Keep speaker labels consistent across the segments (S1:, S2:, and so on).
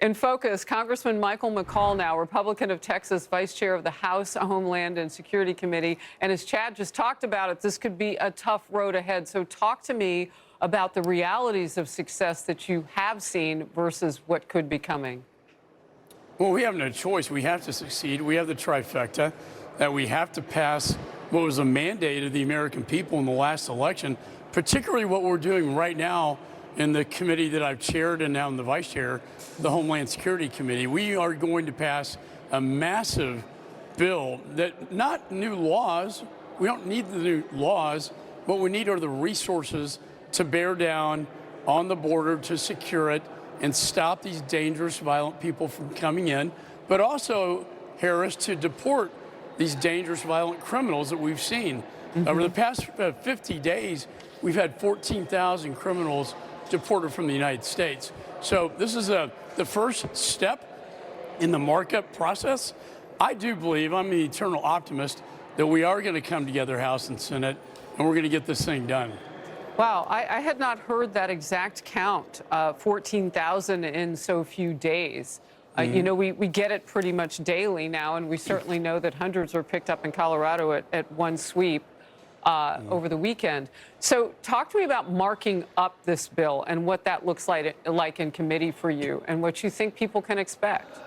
S1: In focus, Congressman Michael McCaul now, Republican of Texas, Vice Chair of the House Homeland and Security Committee. And as Chad just talked about it, this could be a tough road ahead. So talk to me about the realities of success that you have seen versus what could be coming.
S2: Well, we have no choice. We have to succeed. We have the trifecta that we have to pass what was a mandate of the American people in the last election, particularly what we're doing right now in the committee that I've chaired and now I'm the vice chair, the Homeland Security Committee. We are going to pass a massive bill that, not new laws, we don't need the new laws, what we need are the resources to bear down on the border, to secure it and stop these dangerous, violent people from coming in, but also, Harris, to deport these dangerous, violent criminals that we've seen. Over the past 50 days, we've had 14,000 criminals deported from the United States. So this is the first step in the markup process. I do believe, I'm an eternal optimist, that we are going to come together, House and Senate, and we're going to get this thing done.
S1: Wow, I had not heard that exact count, 14,000 in so few days. You know, we get it pretty much daily now, and we certainly know that hundreds were picked up in Colorado at one sweep over the weekend. So talk to me about marking up this bill and what that looks like in committee for you and what you think people can expect.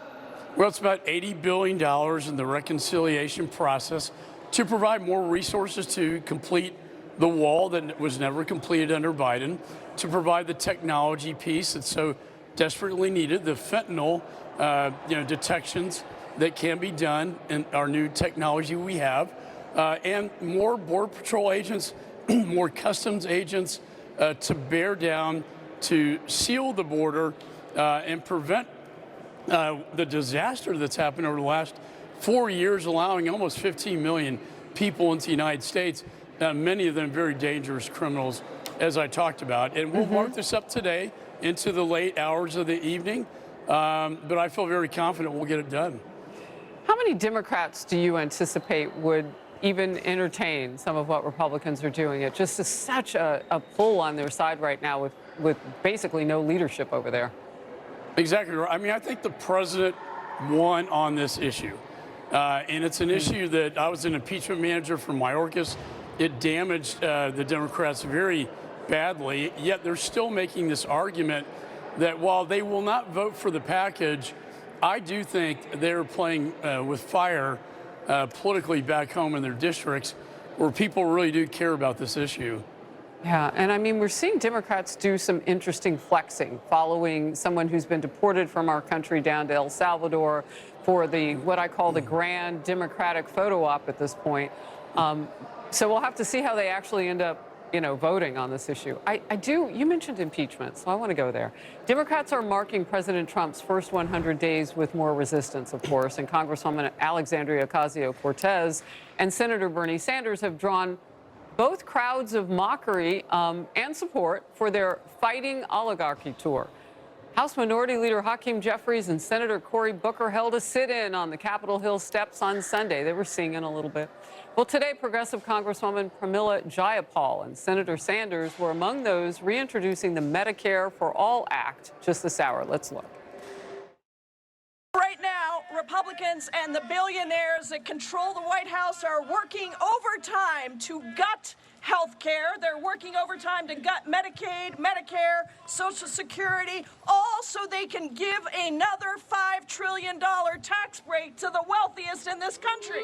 S2: Well, it's about $80 billion in the reconciliation process to provide more resources to complete the wall that was never completed under Biden, to provide the technology piece that's so desperately needed, the fentanyl detections that can be done in our new technology we have, and more Border Patrol agents, more customs agents to bear down, to seal the border and prevent the disaster that's happened over the last 4 years, allowing almost 15 million people into the United States, many of them very dangerous criminals, as I talked about. And we'll mark this up today into the late hours of the evening, but I feel very confident we'll get it done.
S1: How many Democrats do you anticipate would even entertain some of what Republicans are doing? It just is such a pull on their side right now with basically no leadership over there.
S2: Exactly right. I mean, I think the president won on this issue. And it's an issue that I was an impeachment manager for Mayorkas. It damaged the Democrats very badly, yet they're still making this argument that while they will not vote for the package, I do think they're playing with fire politically back home in their districts where people really do care about this issue.
S1: Yeah, and I mean, we're seeing Democrats do some interesting flexing following someone who's been deported from our country down to El Salvador for what I call the grand Democratic photo op at this point. So we'll have to see how they actually end up, voting on this issue. You mentioned impeachment, so I want to go there. Democrats are marking President Trump's first 100 days with more resistance, of course, and Congresswoman Alexandria Ocasio-Cortez and Senator Bernie Sanders have drawn both crowds of mockery and support for their Fighting Oligarchy tour. House Minority Leader Hakeem Jeffries and Senator Cory Booker held a sit-in on the Capitol Hill steps on Sunday. They were singing a little bit. Well, today, Progressive Congresswoman Pramila Jayapal and Senator Sanders were among those reintroducing the Medicare for All Act just this hour. Let's look.
S3: Right now, Republicans and the billionaires that control the White House are working overtime to gut health care. They're working overtime to gut Medicaid, Medicare, Social Security, all so they can give another $5 trillion tax break to the wealthiest in this country.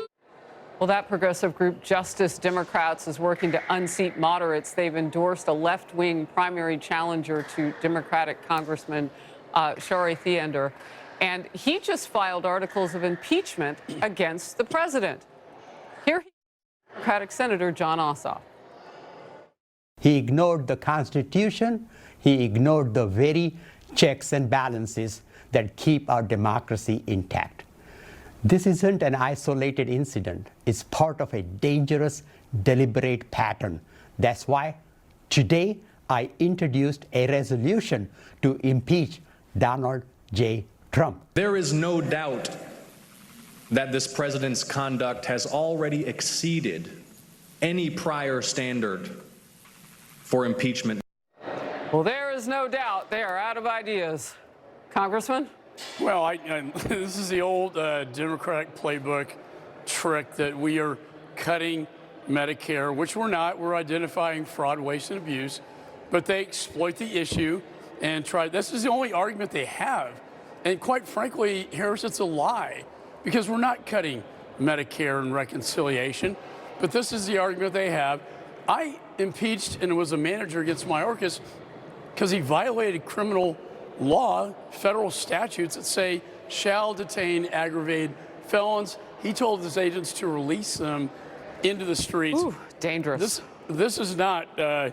S1: Well, that progressive group, Justice Democrats, is working to unseat moderates. They've endorsed a left-wing primary challenger to Democratic Congressman Shari Theander. And he just filed articles of impeachment against the president. Here he is, Democratic Senator Jon Ossoff.
S4: He ignored the Constitution. He ignored the very checks and balances that keep our democracy intact. This isn't an isolated incident. It's part of a dangerous, deliberate pattern. That's why today I introduced a resolution to impeach Donald J. Trump.
S5: There is no doubt that this president's conduct has already exceeded any prior standard for impeachment.
S1: Well, there is no doubt they are out of ideas. Congressman?
S2: Well, this is the old Democratic playbook trick that we are cutting Medicare, which we're not. We're identifying fraud, waste, and abuse. But they exploit the issue and try. This is the only argument they have. And quite frankly, Harris, it's a lie, because we're not cutting Medicare and reconciliation. But this is the argument they have. I impeached and was a manager against Mayorkas because he violated criminal law, federal statutes that say shall detain aggravated felons. He told his agents to release them into the streets.
S1: Ooh, dangerous.
S2: This is not, the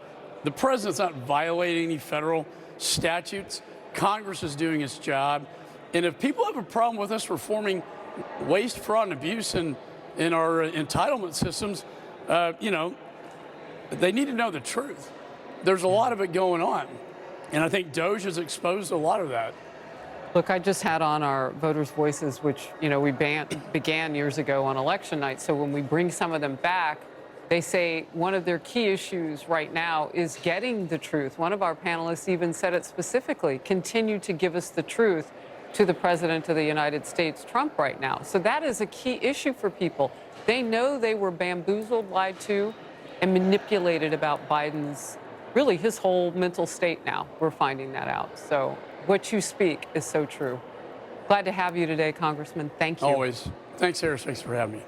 S2: president's not violating any federal statutes. Congress is doing its job. And if people have a problem with us reforming waste, fraud, and abuse in our entitlement systems, you know, they need to know the truth. There's a lot of it going on. And I think DOJ has exposed a lot of that.
S1: Look, I just had on our Voters' Voices, which, you know, we began years ago on election night. So when we bring some of them back, they say one of their key issues right now is getting the truth. One of our panelists even said it specifically: continue to give us the truth to the President of the United States, Trump, right now. So that is a key issue for people. They know they were bamboozled, lied to, and manipulated about Biden's, really his whole mental state now. We're finding that out. So what you speak is so true. Glad to have you today, Congressman. Thank you.
S2: Always. Thanks, Harris. Thanks for having me.